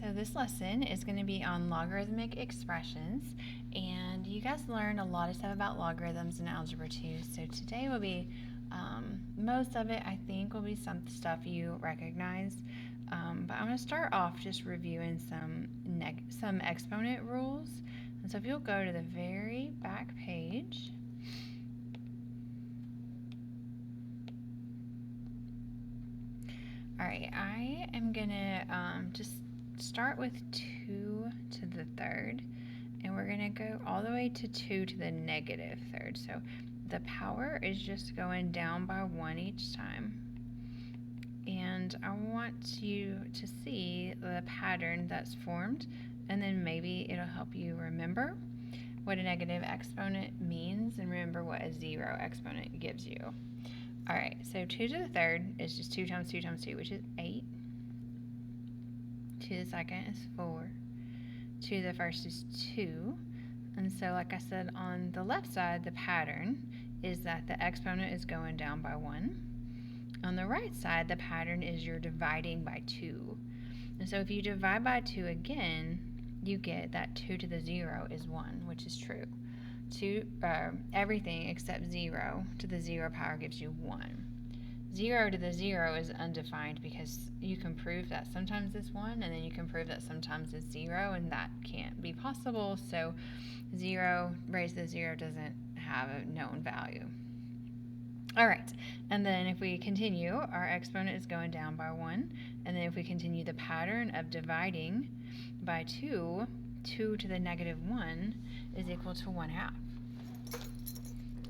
So this lesson is going to be on logarithmic expressions, and you guys learned a lot of stuff about logarithms in Algebra 2. So today will be, most of it I think will be some stuff you recognize, but I'm going to start off just reviewing some exponent rules. And so if you'll go to the very back page. Alright, I am going to just start with 2 to the third, and we're going to go all the way to 2 to the negative third. So the power is just going down by 1 each time. And I want you to see the pattern that's formed, and then maybe it'll help you remember what a negative exponent means and remember what a zero exponent gives you. Alright, so 2 to the third is just 2 times 2 times 2, which is 8. 2 to the second is 4. 2 to the first is 2. And so, like I said, on the left side, the pattern is that the exponent is going down by 1. On the right side, the pattern is you're dividing by 2. And so if you divide by 2 again, you get that 2 to the 0 is 1, which is true. Everything except 0 to the 0 power gives you 1. 0 to the 0 is undefined because you can prove that sometimes it's 1, and then you can prove that sometimes it's 0, and that can't be possible. So 0 raised to 0 doesn't have a known value. Alright, and then if we continue, our exponent is going down by 1, and then if we continue the pattern of dividing by 2, 2 to the negative 1 is equal to 1/2.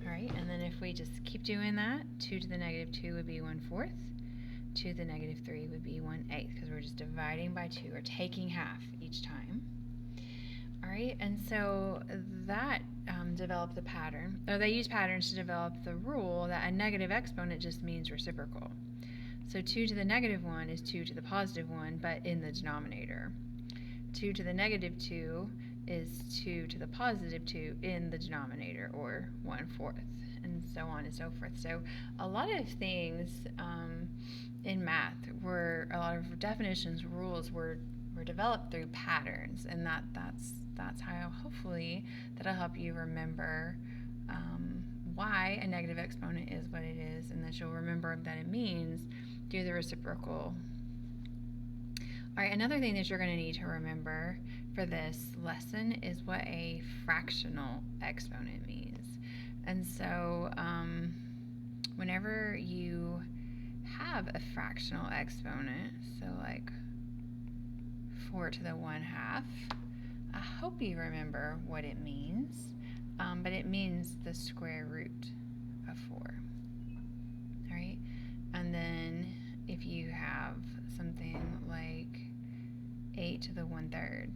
Alright, and then if we just keep doing that, 2 to the negative 2 would be 1/4. 2 to the negative 3 would be 1/8, because we're just dividing by 2, or taking half each time. Alright, and so that developed the pattern, or they use patterns to develop the rule that a negative exponent just means reciprocal. So 2 to the negative 1 is 2 to the positive 1, but in the denominator. 2 to the negative 2 is 2 to the positive 2 in the denominator, or 1/4, and so on and so forth. So a lot of things in math a lot of definitions, rules were developed through patterns, and that's how hopefully that'll help you remember why a negative exponent is what it is, and that you'll remember that it means do the reciprocal. Alright, another thing that you're going to need to remember for this lesson is what a fractional exponent means. And so whenever you have a fractional exponent, so like 4 to the 1/2, I hope you remember what it means, but it means the square root of 4. Alright, and then if you have something like 8 to the 1/3,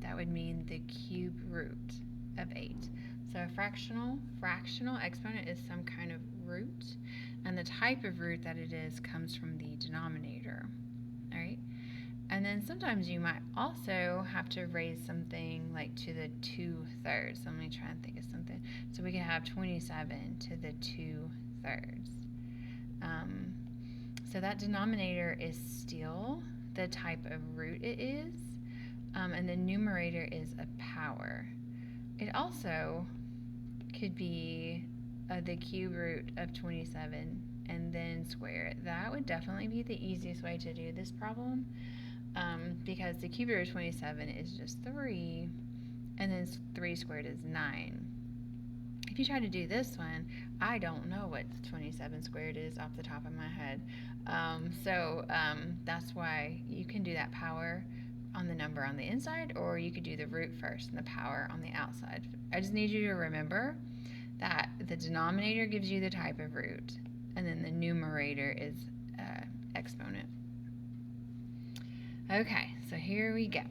that would mean the cube root of 8. So a fractional exponent is some kind of root, and the type of root that it is comes from the denominator. Alright, and then sometimes you might also have to raise something like to the 2/3. So let me try and think of something. So we can have 27 to the 2/3. So that denominator is still the type of root it is, and the numerator is a power. It also could be the cube root of 27 and then square it. That would definitely be the easiest way to do this problem, because the cube root of 27 is just 3, and then 3 squared is 9. If you try to do this one, I don't know what 27 squared is off the top of my head. That's why you can do that power on the number on the inside, or you could do the root first and the power on the outside. I just need you to remember that the denominator gives you the type of root, and then the numerator is exponent. Okay, so here we go.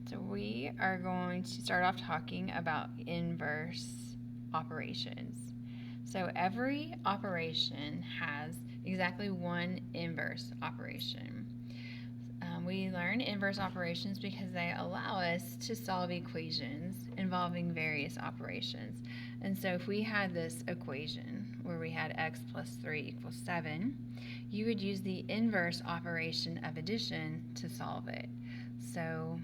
So we are going to start off talking about inverse operations. So every operation has exactly one inverse operation. We learn inverse operations because they allow us to solve equations involving various operations. And so if we had this equation where we had x plus 3 equals 7, you would use the inverse operation of addition to solve it. So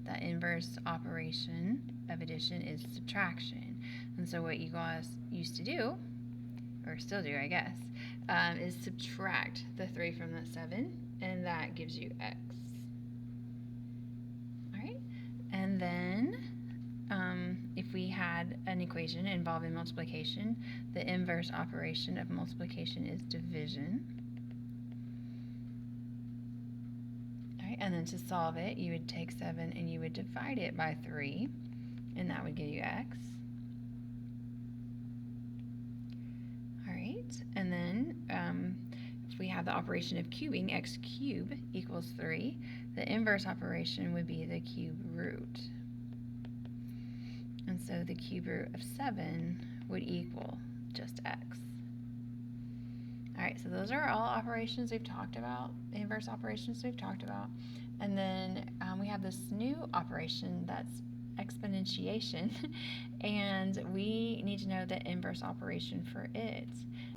the inverse operation of addition is subtraction. And so what you guys used to do, or still do, I guess, is subtract the 3 from the 7, and that gives you x. All right, and then if we had an equation involving multiplication, the inverse operation of multiplication is division. All right, and then to solve it, you would take 7 and you would divide it by 3, and that would give you x. All right, and then if we have the operation of cubing, x cubed equals 3, the inverse operation would be the cube root. And so the cube root of 7 would equal just x. All right, so those are all operations we've talked about, the inverse operations we've talked about. And then we have this new operation that's exponentiation, and we need to know the inverse operation for it.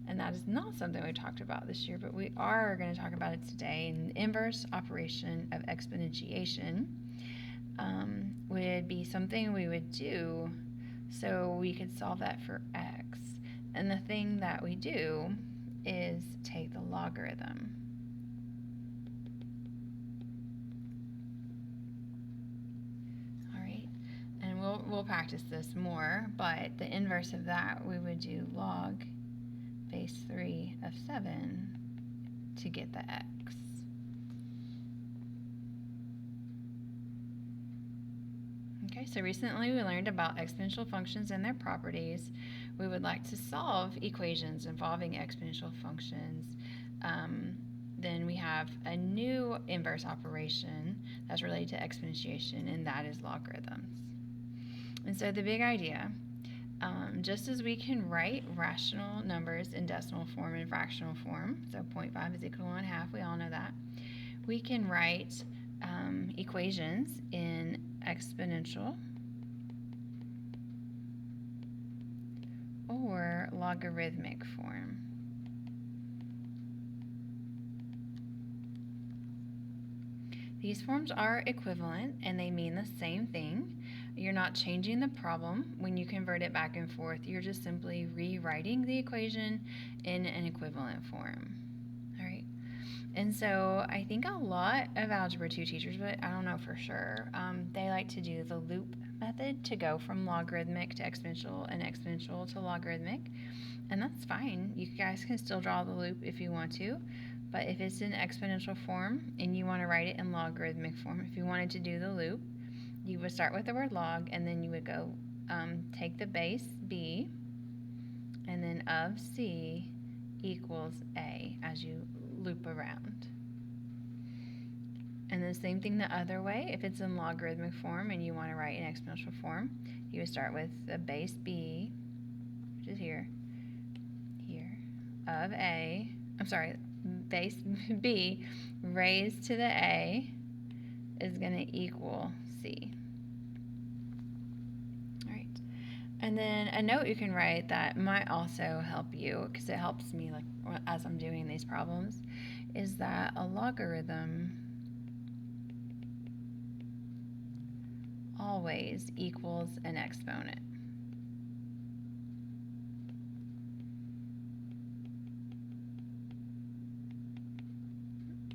And that is not something we've talked about this year, but we are going to talk about it today. And the inverse operation of exponentiation would be something we would do so we could solve that for x. And the thing that we do is take the logarithm. All right, and we'll practice this more, but the inverse of that, we would do log base 3 of 7 to get the x. Okay, so recently we learned about exponential functions and their properties. We would like to solve equations involving exponential functions. Then we have a new inverse operation that's related to exponentiation, and that is logarithms. And so the big idea, just as we can write rational numbers in decimal form and fractional form, so 0.5 is equal to 1/2, we all know that, we can write equations in exponential or logarithmic form. These forms are equivalent and they mean the same thing. You're not changing the problem when you convert it back and forth. You're just simply rewriting the equation in an equivalent form. All right. And so I think a lot of Algebra 2 teachers, but I don't know for sure, they like to do the loop method to go from logarithmic to exponential and exponential to logarithmic. And that's fine. You guys can still draw the loop if you want to. But if it's in exponential form and you want to write it in logarithmic form, if you wanted to do the loop, you would start with the word log, and then you would go take the base b, and then of c equals a as you loop around. And the same thing the other way. If it's in logarithmic form and you want to write in exponential form, you would start with the base b, which is here, of a, base b raised to the a is going to equal c. All right. And then a note you can write that might also help you, because it helps me like as I'm doing these problems, is that a logarithm always equals an exponent.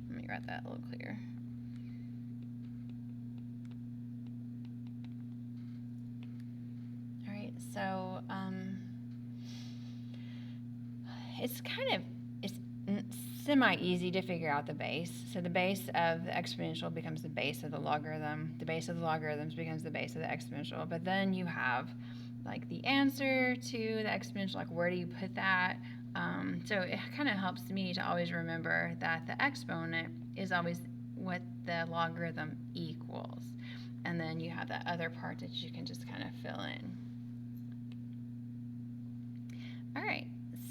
Let me write that a little clearer. All right, so it's semi-easy to figure out the base. So the base of the exponential becomes the base of the logarithm. The base of the logarithms becomes the base of the exponential. But then you have like the answer to the exponential, like where do you put that? So it kind of helps me to always remember that the exponent is always what the logarithm equals. And then you have that other part that you can just kind of fill in. All right.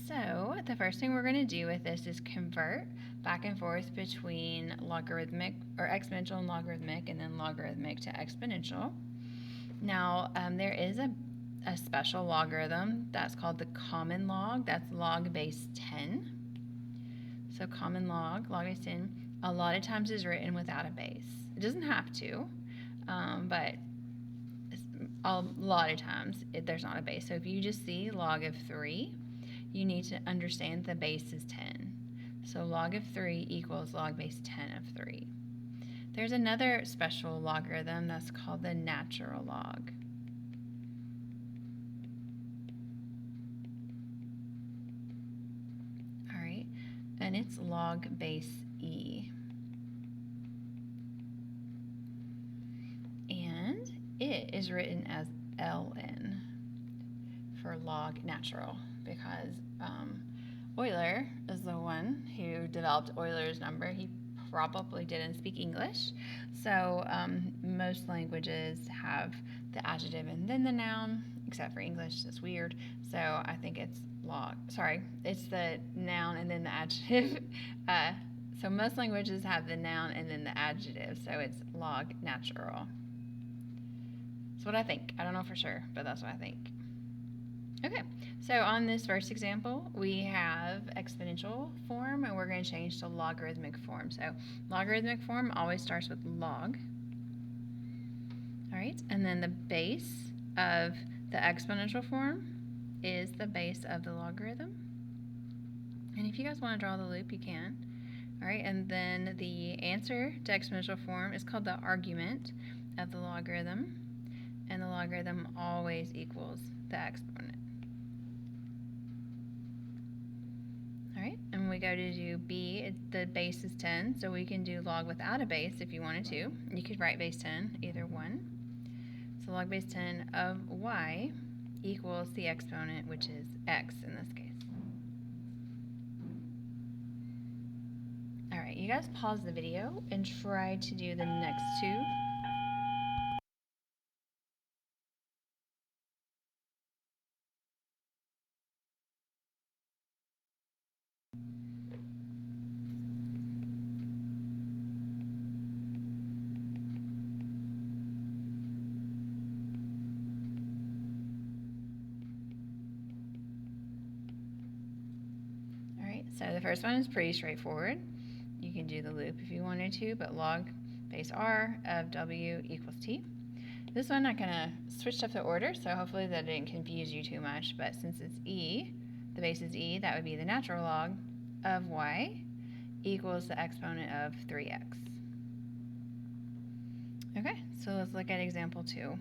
So the first thing we're going to do with this is convert back and forth between logarithmic or exponential and logarithmic, and then logarithmic to exponential. Now there is a special logarithm that's called the common log. That's log base 10. So common log base 10, a lot of times is written without a base. It doesn't have to, but a lot of times there's not a base. So if you just see log of 3, you need to understand the base is 10. So log of 3 equals log base 10 of 3. There's another special logarithm that's called the natural log. All right, and it's log base E. And it is written as ln for log natural because Euler is the one who developed Euler's number. He probably didn't speak English, so most languages have the adjective and then the noun, except for English. That's weird. So I think it's it's the noun and then the adjective. So most languages have the noun and then the adjective, so it's log natural. That's what I think. I don't know for sure, but that's what I think. Okay, so on this first example, we have exponential form, and we're going to change to logarithmic form. So logarithmic form always starts with log. All right, and then the base of the exponential form is the base of the logarithm. And if you guys want to draw the loop, you can. All right, and then the answer to exponential form is called the argument of the logarithm, and the logarithm always equals the exponent. All right, and when we go to do B, the base is 10, so we can do log without a base if you wanted to. You could write base 10, either one. So log base 10 of y equals the exponent, which is x in this case. All right, you guys pause the video and try to do the next two. All right, so the first one is pretty straightforward. You can do the loop if you wanted to, but log base r of w equals t. This one I kind of switched up the order, so hopefully that didn't confuse you too much, but since it's e, the base is e, that would be the natural log of y equals the exponent of 3x. Okay, so let's look at example 2.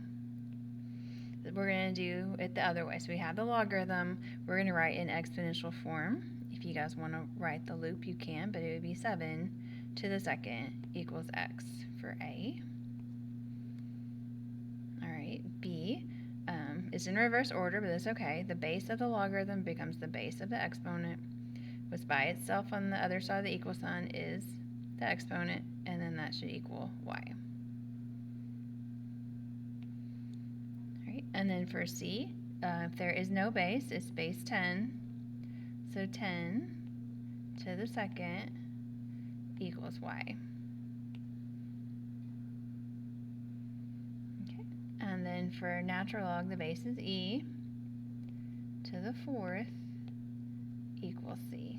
We're going to do it the other way. So we have the logarithm. We're going to write in exponential form. If you guys want to write the loop, you can, but it would be 7 to the second equals x for A. All right, B is in reverse order, but that's okay. The base of the logarithm becomes the base of the exponent, which by itself on the other side of the equal sign is the exponent, and then that should equal y. All right, and then for C, if there is no base, it's base 10. So 10 to the second equals y. Okay, and then for natural log, the base is e to the 4th equals c.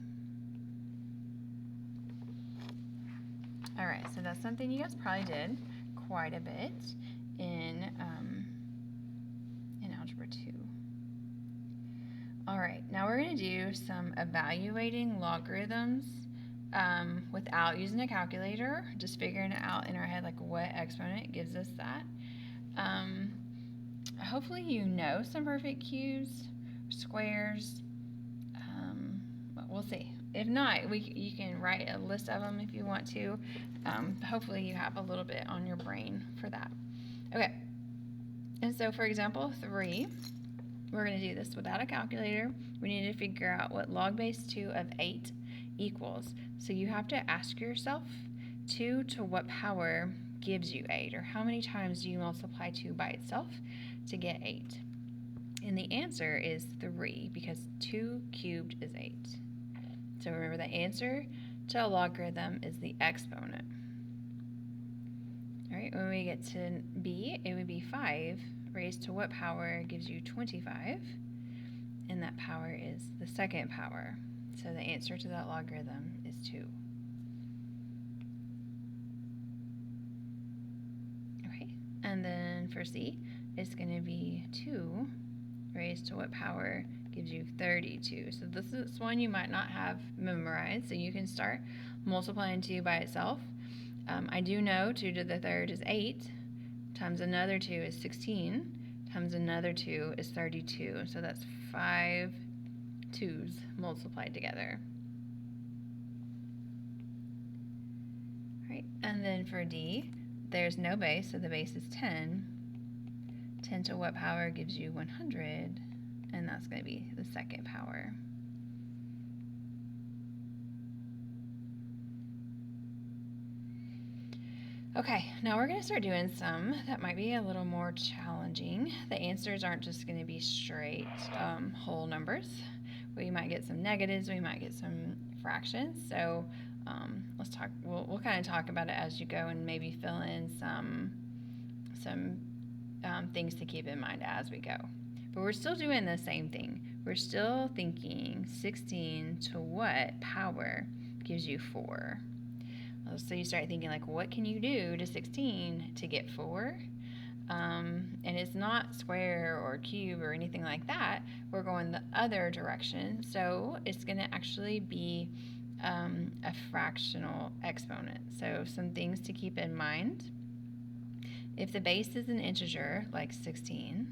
All right, so that's something you guys probably did quite a bit in Algebra 2. All right, now we're going to do some evaluating logarithms without using a calculator, just figuring it out in our head, like what exponent gives us that. Hopefully you know some perfect cubes, squares, but we'll see. If not, you can write a list of them if you want to. Hopefully you have a little bit on your brain for that. Okay, and so for example 3, we're going to do this without a calculator. We need to figure out what log base 2 of 8 equals. So you have to ask yourself 2 to what power gives you 8, or how many times do you multiply 2 by itself to get 8? And the answer is 3, because 2 cubed is 8. So remember, the answer to a logarithm is the exponent. All right, when we get to B, it would be 5 raised to what power gives you 25? And that power is the second power. So the answer to that logarithm is 2. Okay, and then for C, it's going to be 2 raised to what power gives you 32. So this is one you might not have memorized, so you can start multiplying 2 by itself. I do know 2 to the third is 8, times another 2 is 16, times another 2 is 32. So that's 5 2's multiplied together. Right, and then for D, there's no base, so the base is 10. 10 to what power gives you 100? And that's going to be the second power. Okay, now we're going to start doing some that might be a little more challenging. The answers aren't just going to be straight whole numbers. We might get some negatives, we might get some fractions. So let's talk. We'll kind of talk about it as you go, and maybe fill in some things to keep in mind as we go. But we're still doing the same thing. We're still thinking 16 to what power gives you 4? So you start thinking, like, what can you do to 16 to get 4? And it's not square or cube or anything like that. We're going the other direction. So it's going to actually be a fractional exponent. So some things to keep in mind. If the base is an integer, like 16,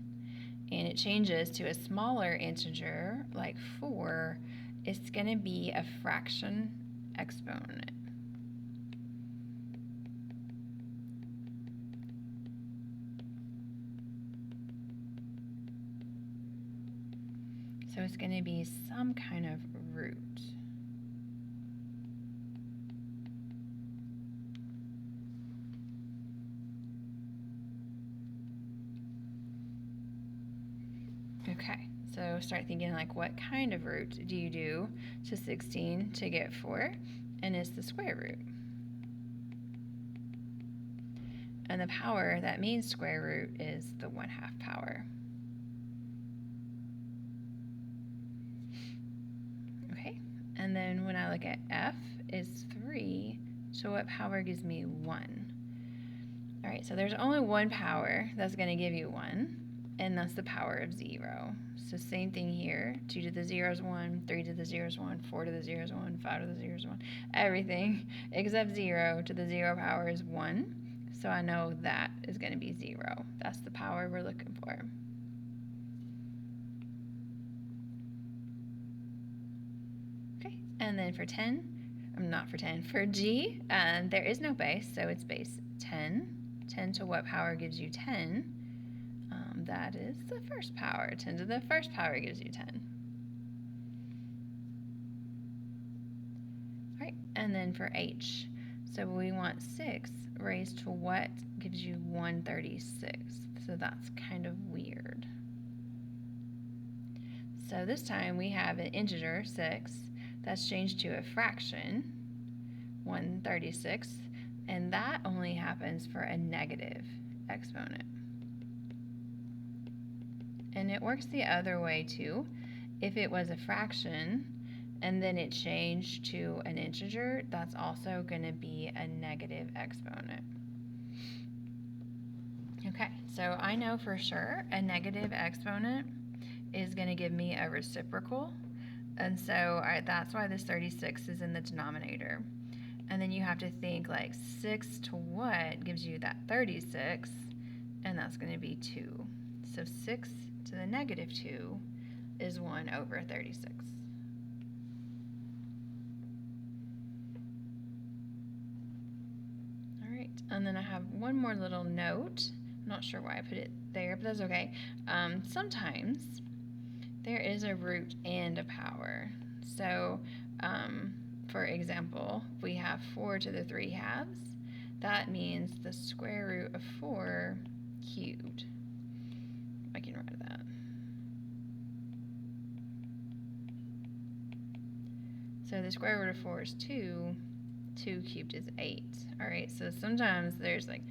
and it changes to a smaller integer, like 4, it's going to be a fraction exponent. So it's going to be some kind of root. Okay, so start thinking, like, what kind of root do you do to 16 to get 4? And it's the square root. And the power that means square root is the 1/2 power. Okay, and then when I look at F, it's 3, so what power gives me 1? All right, so there's only one power that's going to give you 1, and that's the power of 0. So same thing here, 2 to the 0 is 1, 3 to the 0 is 1, 4 to the 0 is 1, 5 to the 0 is 1, everything except 0 to the 0 power is 1. So I know that is going to be 0. That's the power we're looking for. Okay, and then for 10, for G, there is no base, so it's base 10. 10 to what power gives you 10? That is the first power. 10 to the first power gives you 10. All right, and then for H, so we want 6 raised to what gives you 1/36. So that's kind of weird. So this time we have an integer, 6, that's changed to a fraction, 1/36, and that only happens for a negative exponent. And it works the other way too. If it was a fraction and then it changed to an integer, that's also going to be a negative exponent. Okay, so I know for sure a negative exponent is going to give me a reciprocal, and so that's why this 36 is in the denominator. And then you have to think, like, 6 to what gives you that 36, and that's going to be 2. So 6 to the negative 2 is 1/36. All right, and then I have one more little note. I'm not sure why I put it there, but that's okay. Sometimes there is a root and a power. So, for example, if we have 4 to the 3/2, that means the square root of 4 cubed. I can write that. So the square root of 4 is 2. 2 cubed is 8. All right, so sometimes there's like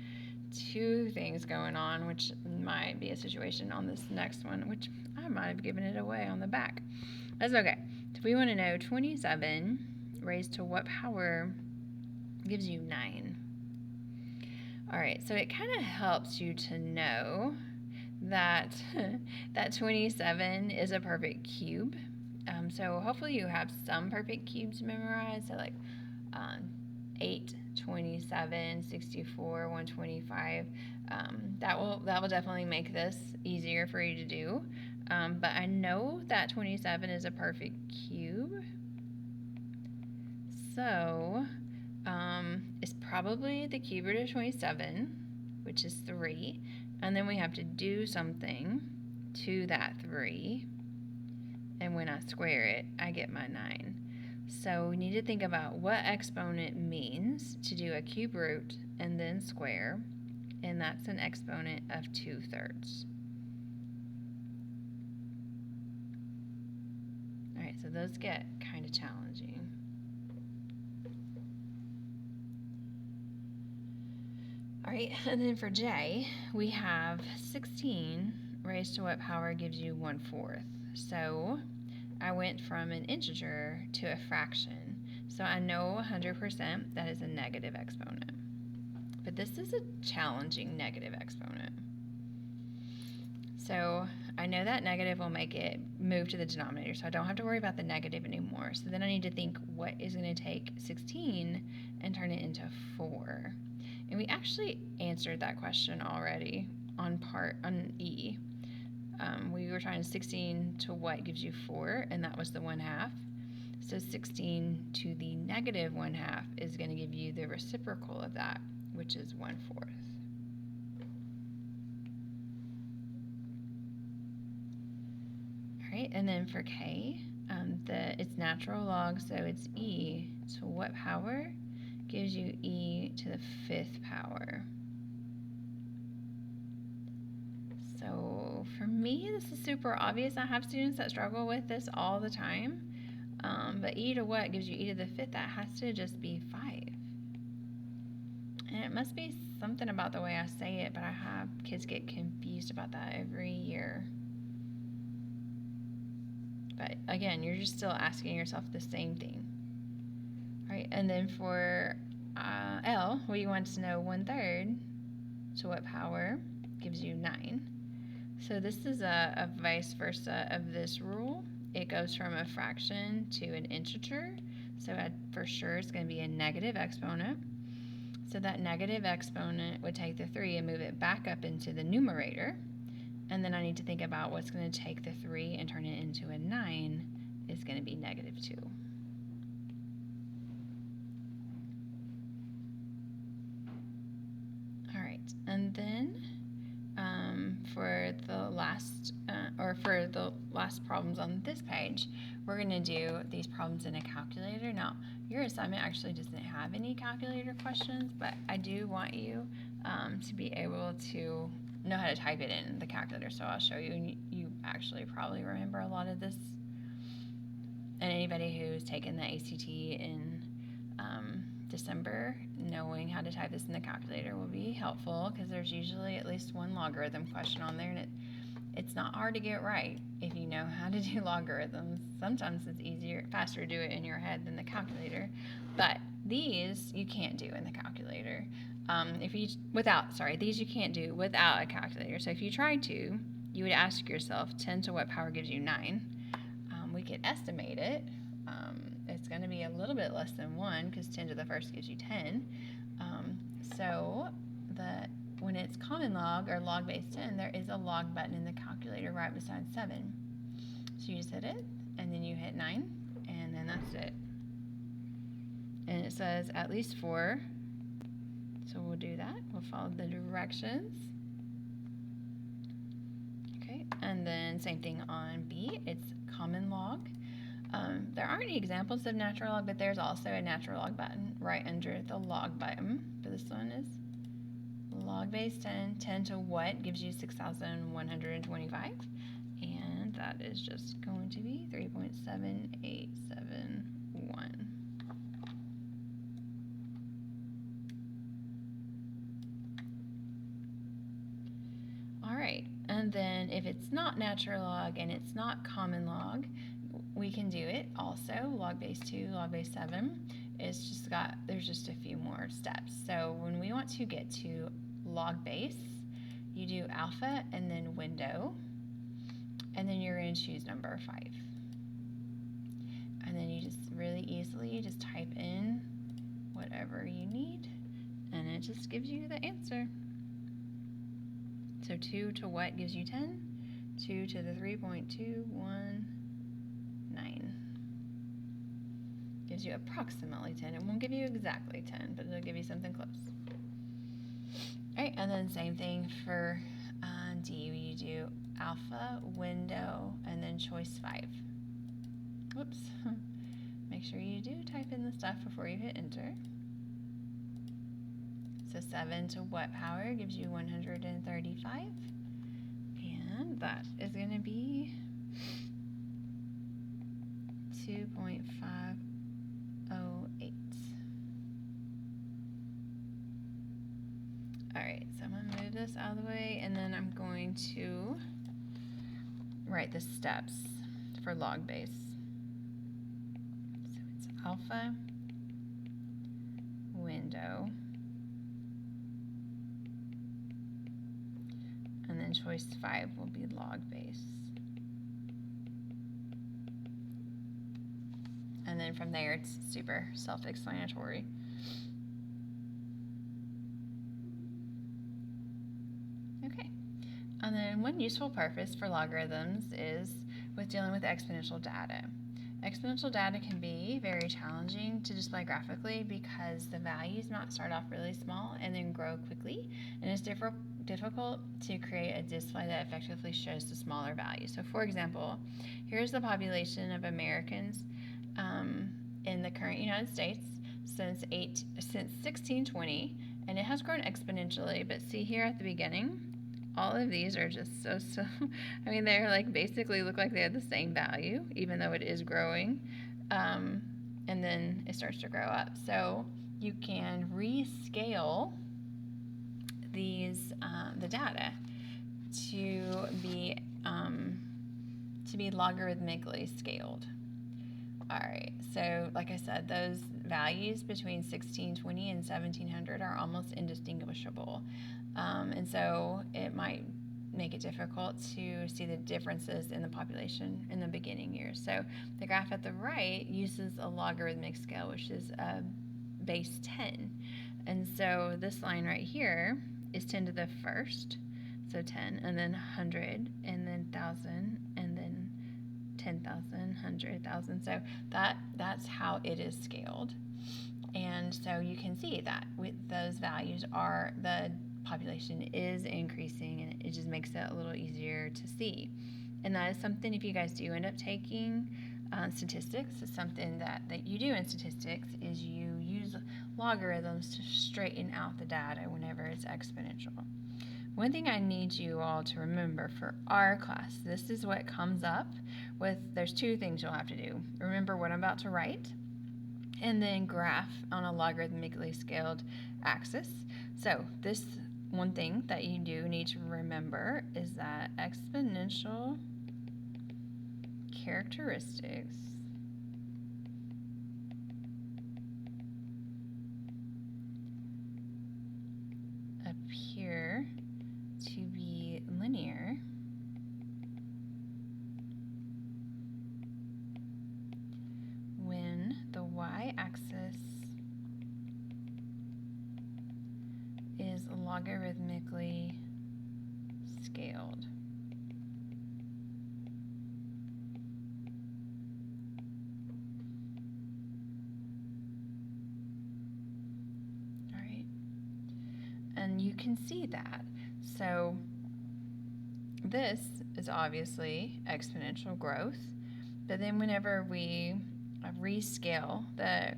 two things going on, which might be a situation on this next one, which I might have given it away on the back. That's okay. So we want to know 27 raised to what power gives you 9. All right, so it kind of helps you to know that that 27 is a perfect cube. So hopefully you have some perfect cubes memorized. So like 8, 27, 64, 125. That will definitely make this easier for you to do. But I know that 27 is a perfect cube. So it's probably the cube root of 27, which is 3. And then we have to do something to that 3. And when I square it, I get my 9. So we need to think about what exponent means to do a cube root and then square. And that's an exponent of 2/3. All right, so those get kind of challenging. All right, and then for J, we have 16 raised to what power gives you 1/4. So I went from an integer to a fraction. So I know 100% that is a negative exponent. But this is a challenging negative exponent. So I know that negative will make it move to the denominator, so I don't have to worry about the negative anymore. So then I need to think what is going to take 16 and turn it into 4. And we actually answered that question already on E. We were trying 16 to what gives you 4, and that was the 1/2. So 16 to the negative 1/2 is going to give you the reciprocal of that, which is 1/4. All right, and then for K, it's natural log, so it's e to what power gives you e to the 5th power. So for me, this is super obvious. I have students that struggle with this all the time. But e to what gives you e to the 5th? That has to just be 5. And it must be something about the way I say it, but I have kids get confused about that every year. But again, you're just still asking yourself the same thing. All right, and then for L, we want to know 1/3 to what power gives you 9. So this is a vice versa of this rule. It goes from a fraction to an integer. So for sure it's going to be a negative exponent. So that negative exponent would take the 3 and move it back up into the numerator. And then I need to think about what's going to take the 3 and turn it into a 9 is going to be -2. All right, and then for the last problems on this page, we're going to do these problems in a calculator. Now, your assignment actually doesn't have any calculator questions, but I do want you to be able to know how to type it in the calculator. So I'll show you, and you actually probably remember a lot of this. And anybody who's taken the ACT in December, knowing how to type this in the calculator will be helpful, because there's usually at least one logarithm question on there, and it's not hard to get right if you know how to do logarithms. Sometimes it's faster to do it in your head than the calculator, but these you can't do in the calculator. These you can't do without a calculator. So if you tried to, you would ask yourself 10 to what power gives you 9. We could estimate it. It's going to be a little bit less than 1 because 10 to the 1st gives you 10. When it's common log or log base 10, there is a log button in the calculator right beside 7. So you just hit it, and then you hit 9, and then that's it. And it says at least 4. So we'll do that. We'll follow the directions. Okay, and then same thing on B. It's common log. There aren't any examples of natural log, but there's also a natural log button right under the log button. But this one is log base 10. 10 to what gives you 6,125. And that is just going to be 3.7871. And then if it's not natural log and it's not common log, we can do it also. Log base 2, log base 7. There's just a few more steps. So when we want to get to log base, you do alpha and then window, and then you're going to choose number 5. And then you just really easily just type in whatever you need, and it just gives you the answer. So 2 to what gives you 10? 2 to the 3.219 gives you approximately 10. It won't give you exactly 10, but it'll give you something close. All right, and then same thing for D. You do alpha, window, and then choice 5. Whoops. Make sure you do type in the stuff before you hit enter. So 7 to what power gives you 135? And that is going to be 2.508. Alright, so I'm going to move this out of the way, and then I'm going to write the steps for log base. So it's alpha, window, and then choice 5 will be log base. And then from there, it's super self-explanatory. Okay. And then one useful purpose for logarithms is with dealing with exponential data. Exponential data can be very challenging to display graphically because the values might start off really small and then grow quickly, and it's difficult to create a display that effectively shows the smaller values. So for example, here's the population of Americans in the current United States since 1620, and it has grown exponentially, but see here at the beginning, all of these are just so I mean, they're like basically look like they have the same value, even though it is growing, and then it starts to grow up. So you can rescale these the data to be logarithmically scaled. All right, so like I said, those values between 1620 and 1700 are almost indistinguishable. And so it might make it difficult to see the differences in the population in the beginning years. So the graph at the right uses a logarithmic scale, which is base 10. And so this line right here is 10 to the first, so 10, and then 100, and then 1,000, and then 10,000, 100,000. So that's how it is scaled. And so you can see that with those values the population is increasing, and it just makes it a little easier to see. And that is something, if you guys do end up taking statistics, it's something that you do in statistics is you use logarithms to straighten out the data whenever it's exponential. One thing I need you all to remember for our class, this is what comes up with, there's 2 things you'll have to do. Remember what I'm about to write, and then graph on a logarithmically scaled axis. So this one thing that you do need to remember is that exponential characteristics appear to be linear when the y-axis is logarithmically scaled. All right, and you can see that. So this is obviously exponential growth, but then whenever we rescale the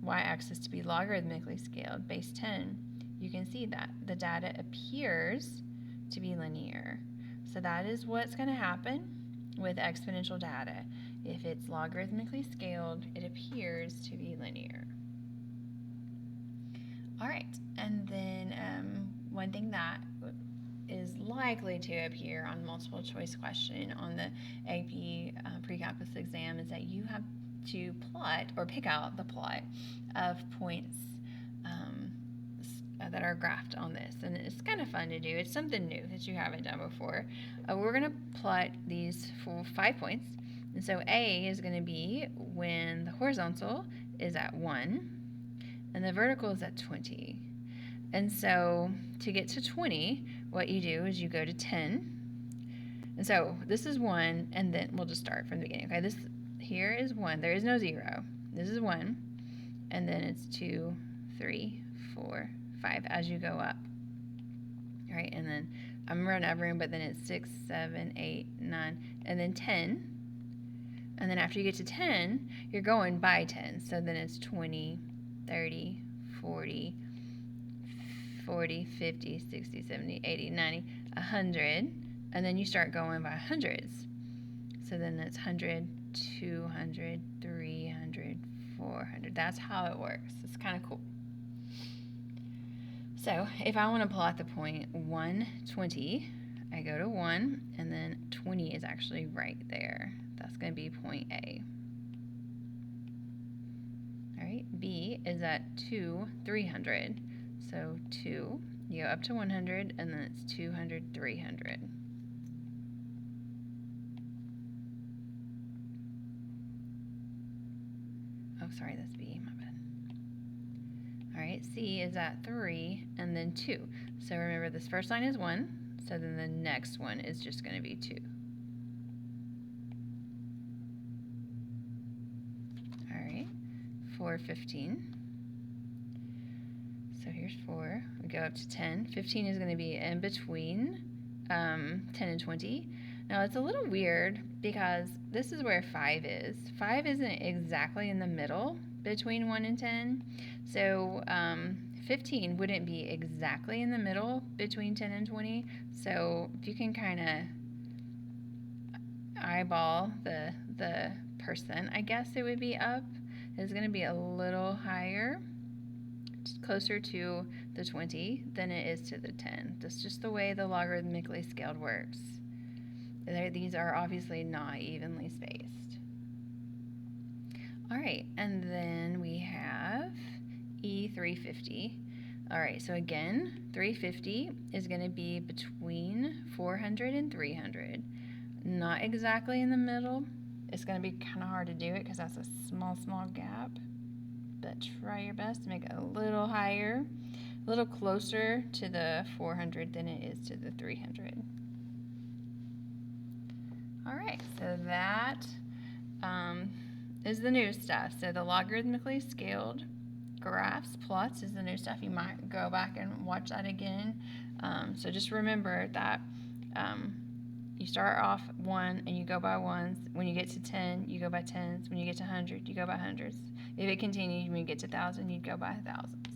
y-axis to be logarithmically scaled, base 10, you can see that the data appears to be linear. So that is what's going to happen with exponential data. If it's logarithmically scaled, it appears to be linear. All right, and then one thing that is likely to appear on multiple choice question on the AP pre-calculus exam is that you have to plot or pick out the plot of points that are graphed on this, and it's kind of fun to do. It's something new that you haven't done before. We're going to plot these for 5 points, and so A is going to be when the horizontal is at 1 and the vertical is at 20. And so to get to 20, what you do is you go to 10. And so this is 1, and then we'll just start from the beginning. Okay, this here is 1. There is no 0. This is 1, and then it's 2, 3, 4, 5 as you go up. All right, and then I'm running out of room, but then it's 6, 7, 8, 9, and then 10. And then after you get to 10, you're going by 10. So then it's 20, 30, 40, 50, 60, 70, 80, 90, 100. And then you start going by hundreds. So then it's 100, 200, 300, 400. That's how it works. It's kind of cool. So if I want to plot the point 120, I go to 1, and then 20 is actually right there. That's going to be point A. All right, B is at 2, 300. So 2, you go up to 100, and then it's 200, 300. Oh, sorry, that's B, my bad. All right, C is at 3, and then 2. So remember, this first line is 1, so then the next one is just going to be 2. All right, 4, 15. So here's 4. We go up to 10. 15 is going to be in between 10 and 20. Now it's a little weird because this is where 5 is. 5 isn't exactly in the middle between 1 and 10. So 15 wouldn't be exactly in the middle between 10 and 20. So if you can kind of eyeball the person, I guess it would be up. It's going to be a little higher, closer to the 20 than it is to the 10. That's just the way the logarithmically scaled works. These are obviously not evenly spaced. All right, and then we have E350. All right, so again, 350 is going to be between 400 and 300. Not exactly in the middle. It's going to be kind of hard to do it because that's a small gap. But try your best to make it a little higher, a little closer to the 400 than it is to the 300. All right, so that is the new stuff. So the logarithmically scaled graphs, plots is the new stuff. You might go back and watch that again. So just remember that you start off 1 and you go by 1s. When you get to 10, you go by 10s. When you get to 100, you go by hundreds. If it continues, when you get to 1,000, you'd go by 1,000.